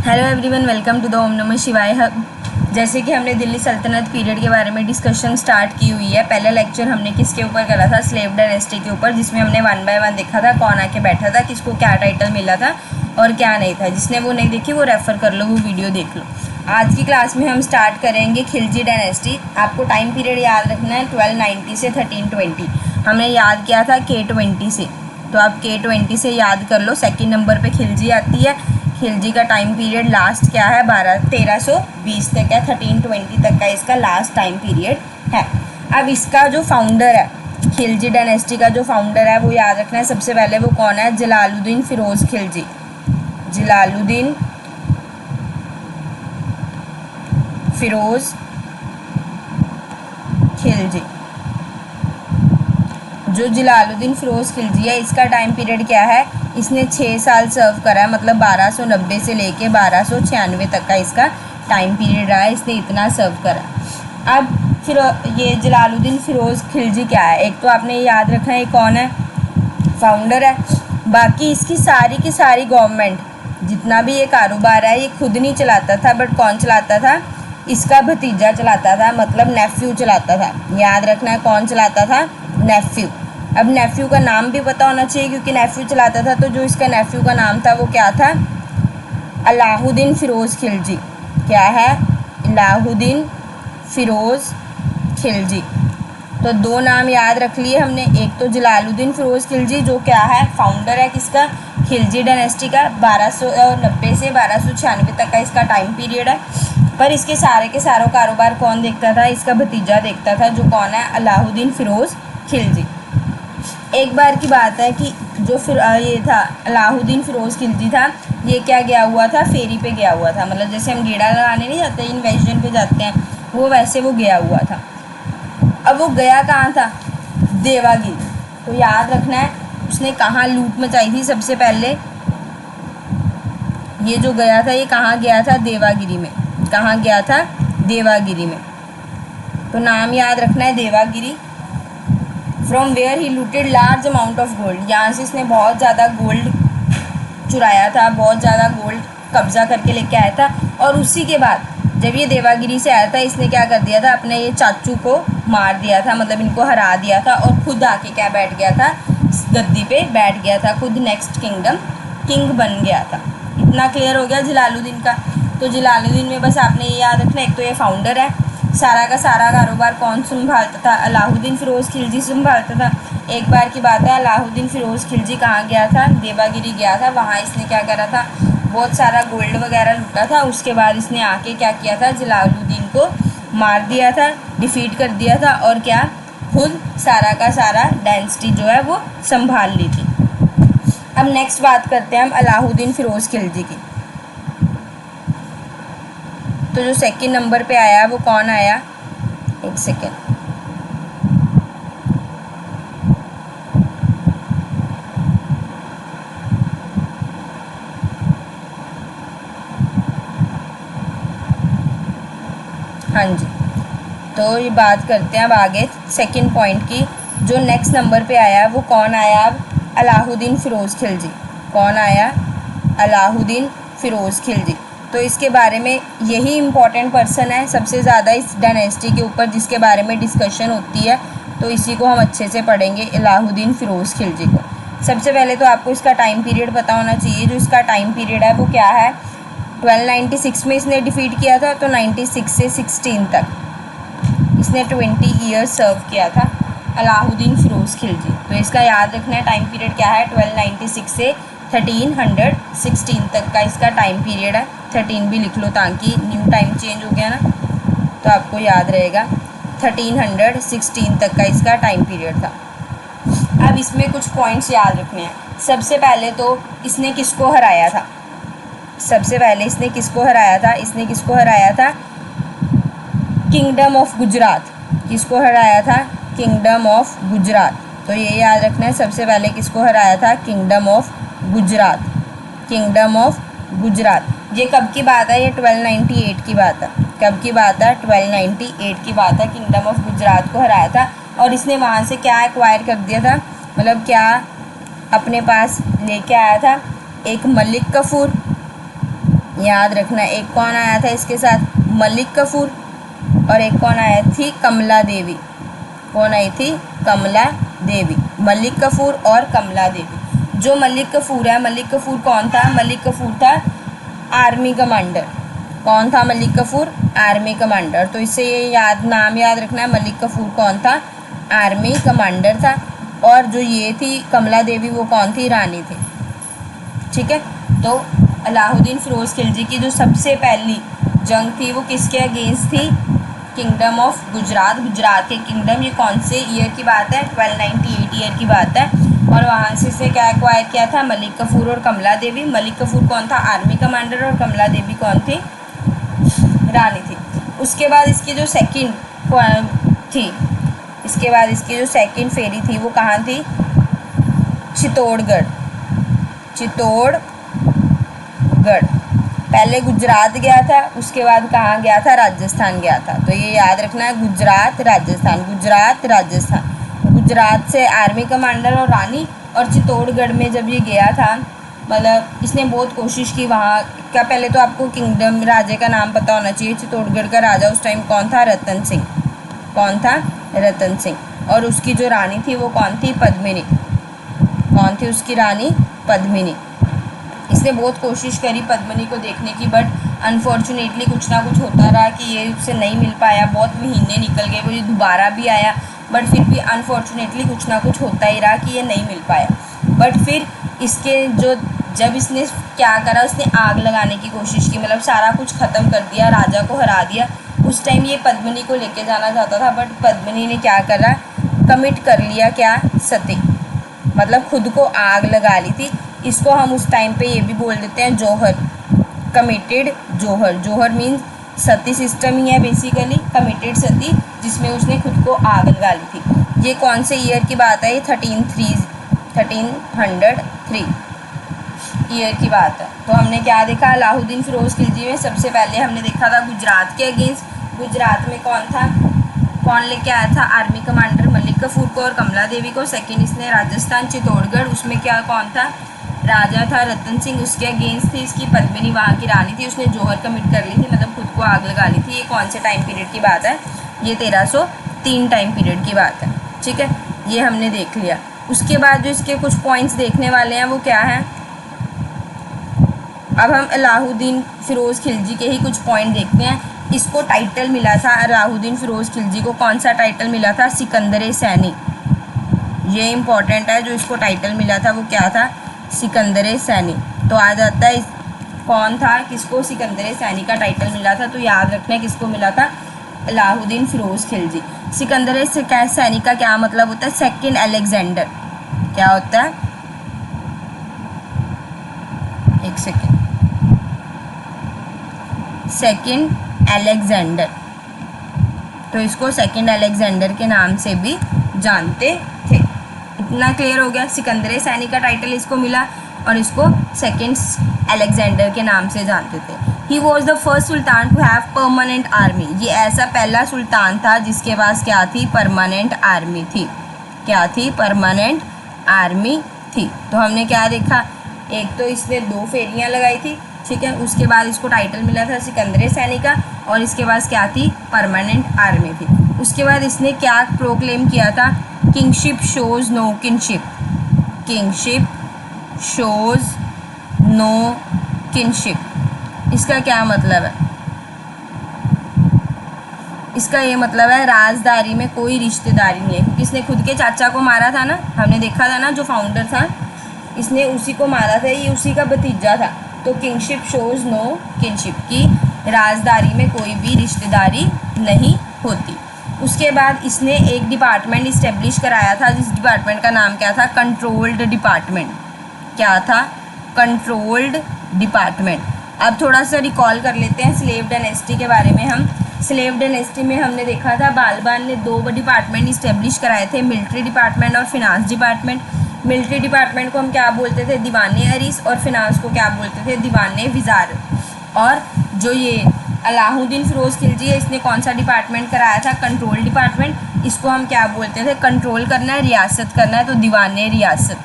Hello everyone, welcome to the Om Namah Shivaya hub. जैसे कि हमने दिल्ली सल्तनत पीरियड के बारे में डिस्कशन स्टार्ट की हुई है। पहला लेक्चर हमने किसके ऊपर करा था? स्लेव डायनेस्टी के ऊपर, जिसमें हमने 1 बाय 1 देखा था कौन आके बैठा था, किसको क्या टाइटल मिला था और क्या नहीं था। जिसने वो नहीं देखी वो रेफ़र कर लो, वो वीडियो देख लो। आज की क्लास में हम स्टार्ट करेंगे खिलजी डायनेस्टी। आपको टाइम पीरियड याद रखना है 1290 से 1320। हमने याद किया था K20 से, तो आप K20 से याद कर लो। सेकेंड नंबर पे खिलजी आती है। खिलजी का टाइम पीरियड लास्ट क्या है? 1320 तक है, 1320 तक का इसका लास्ट टाइम पीरियड है। अब इसका जो फाउंडर है, खिलजी डायनेस्टी का जो फाउंडर है वो याद रखना है। सबसे पहले वो कौन है? जलालुद्दीन फिरोज़ खिलजी। जलालुद्दीन फिरोज़ खिलजी। जो जलालुद्दीन फिरोज़ खिलजी है, इसका टाइम पीरियड क्या है? इसने 6 साल सर्व करा है, मतलब 1290 से लेके 1296 तक का इसका टाइम पीरियड रहा है। इसने इतना सर्व करा। अब फिर ये जलालुद्दीन फिरोज़ खिलजी क्या है? एक तो आपने याद रखना है कौन है, फाउंडर है। बाकी इसकी सारी की सारी गवर्नमेंट, जितना भी ये कारोबार है, ये खुद नहीं चलाता था, बट कौन चलाता था? इसका भतीजा चलाता था, मतलब नेफ्यू चलाता था। याद रखना है कौन चलाता था? नेफ्यू। अब नेफ्यू का नाम भी पता होना चाहिए, क्योंकि नेफ्यू चलाता था। तो जो इसका नेफ्यू का नाम था वो क्या था? अलाउद्दीन फिरोज़ खिलजी। क्या है? अलाउद्दीन फिरोज़ खिलजी। तो 2 नाम याद रख लिए हमने। एक तो जलालुद्दीन फिरोज़ खिलजी, जो क्या है? फाउंडर है किसका? खिलजी डायनेस्टी का। 1290 से 1296 तक का इसका टाइम पीरियड है। पर इसके सारे के सारों कारोबार कौन देखता था? इसका भतीजा देखता था, जो कौन है? अलाउद्दीन फिरोज़ खिलजी। एक बार की बात है कि जो फिर ये था अलाउद्दीन फिरोज़ खिलजी था, ये क्या गया हुआ था? फेरी पे गया हुआ था। मतलब जैसे हम गेड़ा लगाने नहीं जाते, इन्वेजन पे जाते हैं, वो वैसे वो गया हुआ था। अब वो गया कहाँ था? देवागिरी। तो याद रखना है उसने कहाँ लूट मचाई थी सबसे पहले। ये जो गया था, ये कहाँ गया था? देवागिरी में। कहाँ गया था? देवागिरी में। तो नाम याद रखना है Devagiri. From where he looted large amount of gold. यहाँ से इसने बहुत ज़्यादा गोल्ड चुराया था, बहुत ज़्यादा गोल्ड कब्जा करके लेके आया था। और उसी के बाद जब ये देवागिरी से आया था, इसने क्या कर दिया था? अपने ये चाचू को मार दिया था, मतलब इनको हरा दिया था। और खुद आके क्या बैठ गया था? गद्दी पे बैठ गया था, खुद नेक्स्ट किंग बन गया था। इतना क्लियर हो गया जलालुद्दीन का। तो जलालुद्दीन में बस आपने ये याद रखना, एक तो ये फाउंडर है, सारा का सारा कारोबार कौन संभालता था? अलाउद्दीन फिरोज़ खिलजी संभालता था। एक बार की बात है, अलाउद्दीन फिरोज़ खिलजी कहाँ गया था? देवागिरी गया था। वहाँ इसने क्या करा था? बहुत सारा गोल्ड वगैरह लूटा था। उसके बाद इसने आके क्या किया था? जलालुद्दीन को मार दिया था, डिफीट कर दिया था, और क्या? खुद सारा का सारा डायनेस्टी जो है वो संभाल ली थी। अब नेक्स्ट बात करते हैं हम अलाउद्दीन फिरोज़ खिलजी की। तो जो सेकंड नंबर पे आया वो कौन आया? एक सेकेंड। हाँ जी, तो ये बात करते हैं अब आगे सेकंड पॉइंट की। जो नेक्स्ट नंबर पे आया वो कौन आया? अब अलाउद्दीन फिरोज़ खिलजी। कौन आया? अलाउद्दीन फिरोज़ खिलजी। तो इसके बारे में यही इम्पॉर्टेंट पर्सन है सबसे ज़्यादा इस डायनेस्टी के ऊपर, जिसके बारे में डिस्कशन होती है। तो इसी को हम अच्छे से पढ़ेंगे, अलाउद्दीन फिरोज़ खिलजी को। सबसे पहले तो आपको इसका टाइम पीरियड पता होना चाहिए। जो इसका टाइम पीरियड है वो क्या है? 1296 में इसने डिफीट किया था, तो 96 से 16 तक इसने 20 ईयर्स सर्व किया था, अलाउद्दीन फिरोज़ खिलजी। तो इसका याद रखना है टाइम पीरियड क्या है? 1296 से 1316 तक का इसका टाइम पीरियड है। 13 भी लिख लो, ताकि न्यू टाइम चेंज हो गया ना, तो आपको याद रहेगा। 1316 तक का इसका टाइम पीरियड था। अब इसमें कुछ पॉइंट्स याद रखने हैं। सबसे पहले तो इसने किसको हराया था? सबसे पहले इसने किसको हराया था? इसने किसको हराया था? Kingdom of Gujarat. किसको हराया था? Kingdom of Gujarat. तो ये याद रखना है, सबसे पहले किसको हराया था? Kingdom of Gujarat. Kingdom of Gujarat. ये कब की बात है? ये 1298 की बात है। कब की बात है? 1298 की बात है। किंगडम ऑफ गुजरात को हराया था। और इसने वहाँ से क्या एक्वायर कर दिया था? मतलब क्या अपने पास लेके आया था? एक मलिक कफूर, याद रखना। एक कौन आया था इसके साथ, मलिक कफूर, और एक कौन आई थी, कमला देवी। कौन आई थी, कमला देवी। मलिक कफूर और कमला देवी। जो मलिक कफूर है, मलिक कफूर कौन था, मलिक कफूर था आर्मी कमांडर। कौन था मलिक कफूर, आर्मी कमांडर। तो इससे ये नाम याद रखना है, मलिक कफूर कौन था, आर्मी कमांडर था। और जो ये थी कमला देवी, वो कौन थी, रानी थी। ठीक है। तो अलाउद्दीन फिरोज खिलजी की जो सबसे पहली जंग थी वो किसके अगेंस्ट थी, किंगडम ऑफ गुजरात, गुजरात के किंगडम। ये कौन से ईयर की बात है, 1298 ईयर की बात है। और वहाँ से इसने क्या एक्वायर किया था, मलिक कफूर और कमला देवी। मलिक कफूर कौन था, आर्मी कमांडर, और कमला देवी कौन थी, रानी थी। उसके बाद इसकी जो सेकंड थी, इसके बाद इसकी जो सेकंड फेरी थी वो कहाँ थी, चित्तौड़गढ़। चित्तौड़गढ़। पहले गुजरात गया था, उसके बाद कहाँ गया था, राजस्थान गया था। तो ये याद रखना है, गुजरात राजस्थान, गुजरात राजस्थान। गुजरात से आर्मी कमांडर और रानी, और चित्तौड़गढ़ में जब ये गया था, मतलब इसने बहुत कोशिश की वहाँ का। पहले तो आपको किंगडम, राजे का नाम पता होना चाहिए। चित्तौड़गढ़ का राजा उस टाइम कौन था, रतन सिंह। कौन था, रतन सिंह। और उसकी जो रानी थी वो कौन थी, पद्मिनी। कौन थी उसकी रानी, पद्मिनी। इसने बहुत कोशिश करी पद्मिनी को देखने की, बट अनफॉर्चुनेटली कुछ ना कुछ होता रहा कि ये उससे नहीं मिल पाया। बहुत महीने निकल गए, वो ये दोबारा भी आया, बट फिर भी अनफॉर्चुनेटली कुछ ना कुछ होता ही रहा कि ये नहीं मिल पाया। बट फिर इसके जो, जब इसने क्या करा, उसने आग लगाने की कोशिश की, मतलब सारा कुछ ख़त्म कर दिया, राजा को हरा दिया। उस टाइम ये पद्मिनी को लेके जाना चाहता था, बट पद्मिनी ने क्या करा, कमिट कर लिया, क्या, सती, मतलब खुद को आग लगा ली थी। इसको हम उस टाइम पे ये भी बोल देते हैं जौहर, कमिटेड जौहर। जौहर मीन्स सती सिस्टम ही है बेसिकली, कमिटेड सती, जिसमें उसने खुद को आग लगा ली थी। ये कौन से ईयर की बात है, ये 1303 ईयर की बात है। तो हमने क्या देखा, अलाउद्दीन फिरोज खिलजी में सबसे पहले हमने देखा था गुजरात के अगेंस्ट। गुजरात में कौन था, कौन लेके आया था, आर्मी कमांडर मलिक कफूर को और कमला देवी को। सेकंड इसने राजस्थान चित्तौड़गढ़, उसमें क्या कौन था, राजा था रतन सिंह, उसके अगेंस्ट थी इसकी पद्मिनी, वहाँ की रानी थी। उसने जौहर कमिट कर ली थी, मतलब खुद को आग लगा ली थी। ये कौन से टाइम पीरियड की बात है, ये 1303 टाइम पीरियड की बात है। ठीक है, ये हमने देख लिया। उसके बाद जो इसके कुछ पॉइंट्स देखने वाले हैं वो क्या है, अब हम अलाउद्दीन फिरोज खिलजी के ही कुछ पॉइंट देखते हैं। इसको टाइटल मिला था, अलाउद्दीन फिरोज खिलजी को कौन सा टाइटल मिला था, सिकंदर सैनी। ये इम्पॉर्टेंट है, जो इसको टाइटल मिला था वो क्या था, सिकंदर सैनी। तो आ जाता है कौन था, किसको सिकंदर सैनी का टाइटल मिला था। तो याद रखना है किसको मिला था, अलाउद्दीन फिरोज खिलजी। सिकंदर सैनी का क्या मतलब होता है, सेकंड अलेक्जेंडर। क्या होता है, एक सेकेंड, सेकंड अलेक्जेंडर। तो इसको सेकंड अलेक्जेंडर के नाम से भी जानते थे। इतना क्लियर हो गया, सिकंदर सैनी का टाइटल इसको मिला और इसको सेकंड अलेक्जेंडर के नाम से जानते थे। He was the first sultan to have permanent army. ये ऐसा पहला सुल्तान था जिसके पास क्या थी, परमानेंट आर्मी थी। क्या थी, परमानेंट आर्मी थी। तो हमने क्या देखा, एक तो इसने 2 फेरियाँ लगाई थी, ठीक है। उसके बाद इसको टाइटल मिला था सिकंदर सैनी का, और इसके पास क्या थी, परमानेंट आर्मी थी। उसके बाद इसने क्या प्रोक्लेम किया था, kingship shows no kinship. Kingship shows no kinship. इसका क्या मतलब है, इसका ये मतलब है राजदारी में कोई रिश्तेदारी नहीं है, क्योंकि इसने खुद के चाचा को मारा था ना, हमने देखा था ना, जो फाउंडर था इसने उसी को मारा था, ये उसी का भतीजा था। तो किंगशिप शोज नो किनशिप, की राजदारी में कोई भी रिश्तेदारी नहीं होती। उसके बाद इसने एक डिपार्टमेंट इस्टेब्लिश कराया था, जिस डिपार्टमेंट का नाम क्या था, कंट्रोल्ड डिपार्टमेंट। क्या था, कंट्रोल्ड डिपार्टमेंट। अब थोड़ा सा रिकॉल कर लेते हैं स्लेव डायनेस्टी के बारे में। हम स्लेव डायनेस्टी में हमने देखा था बालबान ने 2 डिपार्टमेंट इस्टेब्लिश कराए थे, मिलिट्री डिपार्टमेंट और फिनांस डिपार्टमेंट। मिलिट्री डिपार्टमेंट को हम क्या बोलते थे, दीवाने अरीस, और फिनांस को क्या बोलते थे, दीवाने विजार। और जो ये अलाउद्दीन फिरोज खिलजी है, इसने कौन सा डिपार्टमेंट कराया था, कंट्रोल डिपार्टमेंट। इसको हम क्या बोलते थे, कंट्रोल करना है, रियासत करना है, तो दीवाने रियासत।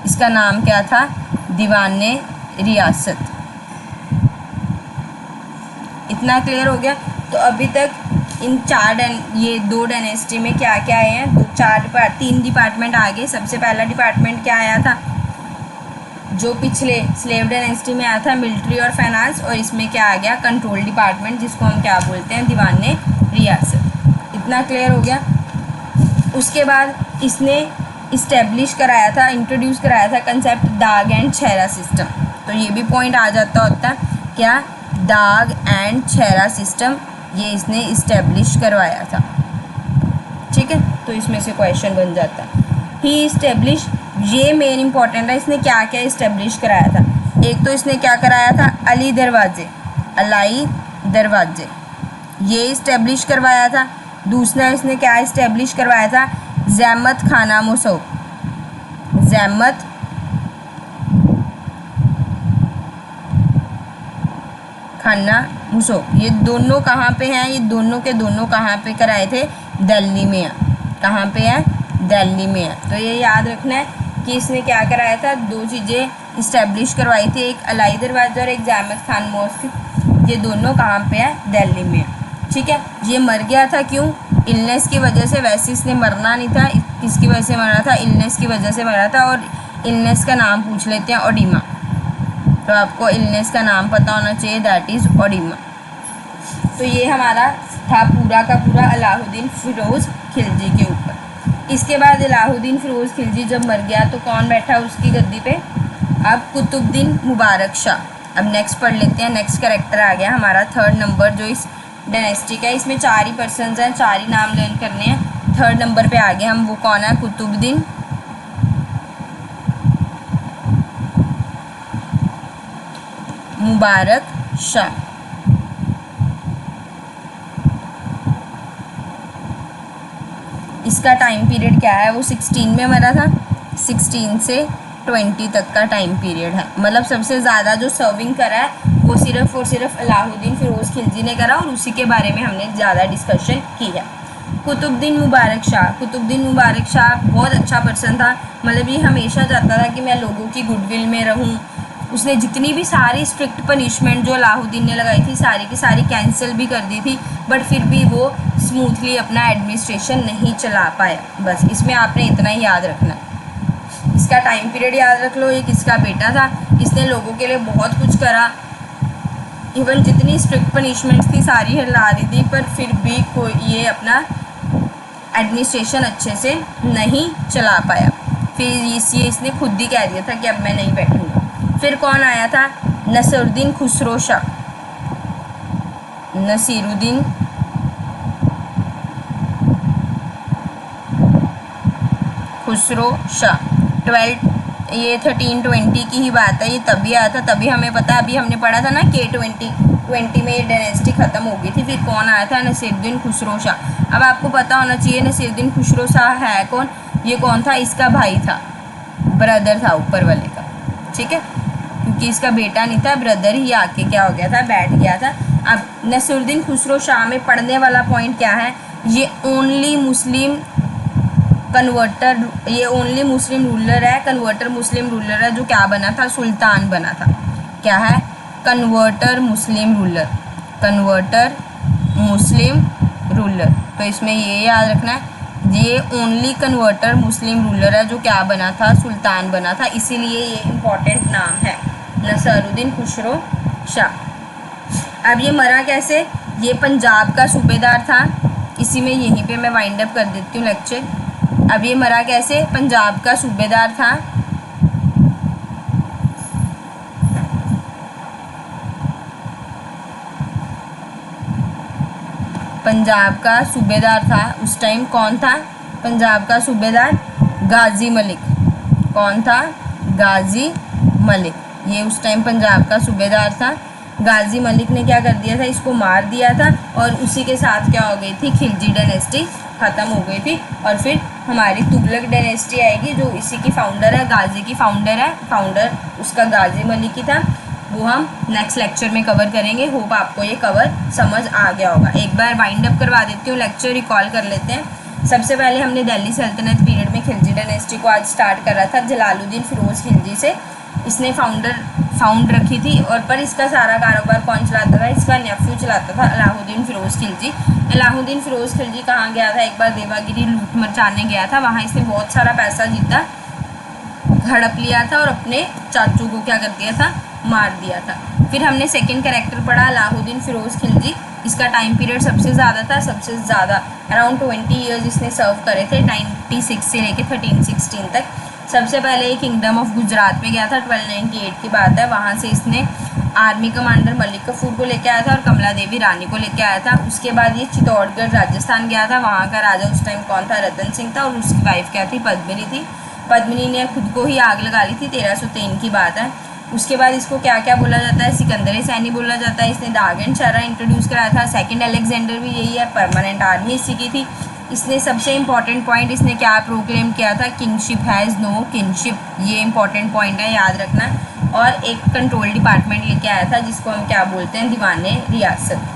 इसका नाम क्या था, दीवाने रियासत। इतना क्लियर हो गया। तो अभी तक इन ये 2 डायनेस्टी में क्या क्या आए हैं, 3 डिपार्टमेंट आ गए। सबसे पहला डिपार्टमेंट क्या आया था, जो पिछले स्लेव डायनेस्टी में आया था, मिलिट्री और फाइनेंस, और इसमें क्या आ गया, कंट्रोल डिपार्टमेंट, जिसको हम क्या बोलते हैं, दीवाने रियासत। इतना क्लियर हो गया। उसके बाद इसने इस्टेब्लिश कराया था, इंट्रोड्यूस कराया था कंसेप्ट दाग एंड छेरा सिस्टम। तो ये भी पॉइंट आ जाता होता क्या, दाग एंड छेरा सिस्टम, ये इसने इस्टेब्लिश करवाया था। ठीक है, तो इसमें से क्वेश्चन बन जाता है। ही इस्टेब्लिश, ये मेन इंपॉर्टेंट है, इसने क्या क्या इस्टेब्लिश कराया था। एक तो इसने क्या कराया था, अली दरवाजे, ये इस्टेब्लिश करवाया था। दूसरा इसने क्या इस्टेब्लिश करवाया था, ज़ैमत खाना मुसो, ज़ैमत खाना मुसो। ये दोनों कहाँ पे हैं, ये दोनों के दोनों कहाँ पे कराए थे, दिल्ली में है। कहाँ पे है, दिल्ली में है। तो ये याद रखना है कि इसने क्या कराया था, 2 चीज़ें इस्टेब्लिश करवाई थी, एक अलाई दरवाज़ा और एक ज़ैमत खान मॉस्क। ये दोनों कहाँ पे है, दिल्ली में है। ठीक है, ये मर गया था, क्यों, इलनेस की वजह से। वैसे इसने मरना नहीं था, किसकी वजह से मरा था, इलनेस की वजह से मरा था। और इलनेस का नाम पूछ लेते हैं, ओडिमा। तो आपको इलनेस का नाम पता होना चाहिए, दैट इज़ ओडिमा। तो ये हमारा था पूरा का पूरा अलाउद्दीन फिरोज़ खिलजी के ऊपर। इसके बाद अलाउद्दीन फिरोज़ खिलजी जब मर गया तो कौन बैठा उसकी गद्दी पे, अब कुतुबुद्दीन मुबारक शाह। अब नेक्स्ट पढ़ लेते हैं, नेक्स्ट कैरेक्टर आ गया हमारा 3rd नंबर, जो इस डायनेस्टी का है। इसमें 4 ही पर्सन्स हैं, 4 ही नाम लर्न करने हैं। 3rd नंबर पे आ गए हम, वो कौन है, कुतुबुद्दीन मुबारक शाह। इसका टाइम पीरियड क्या है, वो 16 में मरा था। 16 से 20 तक का टाइम पीरियड है। मतलब सबसे ज़्यादा जो सर्विंग करा है वो सिर्फ और सिर्फ अलाउद्दीन फिरोज़ खिलजी ने करा, और उसी के बारे में हमने ज़्यादा डिस्कशन की है। कुतुबुद्दीन मुबारक शाह बहुत अच्छा पर्सन था। मतलब ये हमेशा चाहता था कि मैं लोगों की गुडविल में रहूं। उसने जितनी भी सारी स्ट्रिक्ट पनिशमेंट जो अलाउद्दीन ने लगाई थी, सारी की सारी कैंसिल भी कर दी थी, बट फिर भी वो स्मूथली अपना एडमिनिस्ट्रेशन नहीं चला पाया। बस इसमें आपने इतना ही याद रखना। इसका टाइम पीरियड याद रख लो। एक इसका बेटा था, इसने लोगों के लिए बहुत कुछ करा। इवन जितनी स्ट्रिक्ट पनिशमेंट्स थी सारी हिला दी थी, पर फिर भी कोई ये अपना एडमिनिस्ट्रेशन अच्छे से नहीं चला पाया। फिर इसने खुद ही कह दिया था कि अब मैं नहीं बैठूंगा। फिर कौन आया था, नसीरुद्दीन खुसरो शाह। नसीरुद्दीन खुसरो शाह 1320 की ही बात है। ये तभी आया था, तभी हमें पता है। अभी हमने पढ़ा था ना कि 20 में ये डायनेस्टी ख़त्म हो गई थी। फिर कौन आया था, नसीरुद्दीन खुसरो शाह। अब आपको पता होना चाहिए नसीरुद्दीन खुसरो शाह है कौन। ये कौन था, इसका भाई था, ब्रदर था ऊपर वाले का। ठीक है, क्योंकि इसका बेटा नहीं था, ब्रदर ही आके क्या हो गया था, बैठ गया था। अब नसीरुद्दीन खुसरो शाह में पढ़ने वाला पॉइंट क्या है, ये ओनली मुस्लिम कन्वर्टर, ये ओनली मुस्लिम रूलर है, कन्वर्टर मुस्लिम रूलर है, जो क्या बना था, सुल्तान बना था। क्या है, कन्वर्टर मुस्लिम रूलर, कन्वर्टर मुस्लिम रूलर। तो इसमें ये याद रखना है, ये ओनली कन्वर्टर मुस्लिम रूलर है, जो क्या बना था, सुल्तान बना था। इसीलिए ये इम्पॉर्टेंट नाम है, नसीरुद्दीन खुसरो शाह। अब ये मरा कैसे, ये पंजाब का सूबेदार था। इसी में यहीं पे मैं वाइंड अप कर देती हूँ लेक्चर। अब ये मरा कैसे, पंजाब का सूबेदार था। पंजाब का सूबेदार था उस टाइम। कौन था, पंजाब का सूबेदार गाजी मलिक। कौन था, गाजी मलिक। ये उस टाइम पंजाब का सूबेदार था। गाजी मलिक ने क्या कर दिया था, इसको मार दिया था, और उसी के साथ क्या हो गई थी, खिलजी डायनेस्टी ख़त्म हो गई थी। और फिर हमारी तुगलक डायनेस्टी आएगी, जो इसी की फाउंडर है, गाजी की फाउंडर है। फाउंडर उसका गाजी मलिक ही था। वो हम नेक्स्ट लेक्चर में कवर करेंगे। होप आपको ये कवर समझ आ गया होगा। एक बार वाइंड अप करवा देती हूँ, लेक्चर रिकॉल कर लेते हैं। सबसे पहले हमने दिल्ली सल्तनत पीरियड में खिलजी डायनेस्टी को आज स्टार्ट करा था जलालुद्दीन फिरोज़ खिलजी से। इसने फाउंड रखी थी, और पर इसका सारा कारोबार कौन चलाता था, इसका नेफ्यू चलाता था अलाउद्दीन फ़िरोज़ खिलजी। अलाउद्दीन फ़िरोज़ खिलजी कहाँ गया था, एक बार देवागिरी लूट मचाने गया था, वहाँ इसने बहुत सारा पैसा जीता, हड़प लिया था और अपने चाचू को क्या कर दिया था, मार दिया था। फिर हमने सेकंड कैरेक्टर पढ़ा अलाउद्दीन फ़िरोज़ खिलजी। इसका टाइम पीरियड सबसे ज़्यादा था, सबसे ज़्यादा अराउंड 20 ईयर्स इसने सर्व करे थे, 96 से लेके 1316 तक। सबसे पहले ये किंगडम ऑफ गुजरात में गया था, 1298 की बात है। वहाँ से इसने आर्मी कमांडर मलिक कफूर को लेकर आया था और कमला देवी रानी को लेकर आया था। उसके बाद ये चित्तौड़गढ़ राजस्थान गया था, वहाँ का राजा उस टाइम कौन था, रतन सिंह था, और उसकी वाइफ क्या थी, पद्मिनी थी। पद्मिनी ने खुद को ही आग लगा ली थी, 1303 की बात है। उसके बाद इसको क्या क्या बोला जाता है, सिकंदर सैनी बोला जाता है। इसने दाग एंड शरा इंट्रोड्यूस कराया था। सेकंड अलेक्जेंडर भी यही है, परमानेंट आर्मी इसी की थी। इसने सबसे इंपॉर्टेंट पॉइंट इसने क्या प्रोक्लेम किया था, किंगशिप हैज़ नो किंगशिप, ये इंपॉर्टेंट पॉइंट है, याद रखना। और एक कंट्रोल डिपार्टमेंट लेके आया था जिसको हम क्या बोलते हैं, दीवाने रियासत।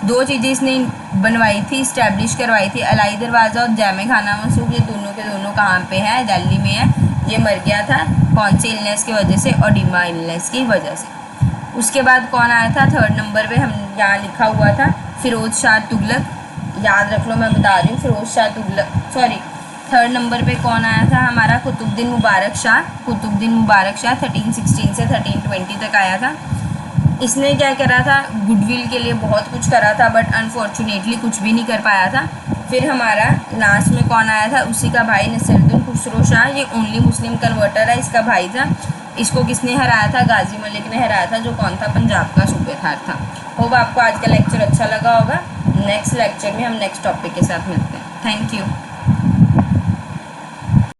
दो चीज़ें इसने बनवाई थी, इस्टेब्लिश करवाई थी, अलाई दरवाज़ा और जैमे खाना मसूद। ये दोनों के दोनों कहाँ पे हैं, दिल्ली में है। ये मर गया था कौन सी इलनेस की वजह से, ओडिमा इलनेस की वजह से। उसके बाद कौन आया था थर्ड नंबर पे, हम यहाँ लिखा हुआ था फ़िरोज़ शाह तुगलक, याद रख लो, मैं बता रही हूँ, Firoz Shah Tughlaq, sorry third number पे कौन आया था हमारा, कुतुबुद्दीन मुबारक शाह। कुतुबुद्दीन मुबारक शाह 1316 से 1320 तक आया था। इसने क्या करा था, गुडविल के लिए बहुत कुछ करा था, बट अनफॉर्चुनेटली कुछ भी नहीं कर पाया था। फिर हमारा लास्ट में कौन आया था, उसी का भाई नसीरुद्दीन खुसरो शाह। ये ओनली मुस्लिम कन्वर्टर है, इसका भाई था। इसको किसने हराया था, गाजी मलिक ने हराया था, जो कौन था, पंजाब का सूबेदार था। होप आपको आज का लेक्चर अच्छा लगा होगा। नेक्स्ट लेक्चर में हम नेक्स्ट टॉपिक के साथ मिलते हैं। Thank you.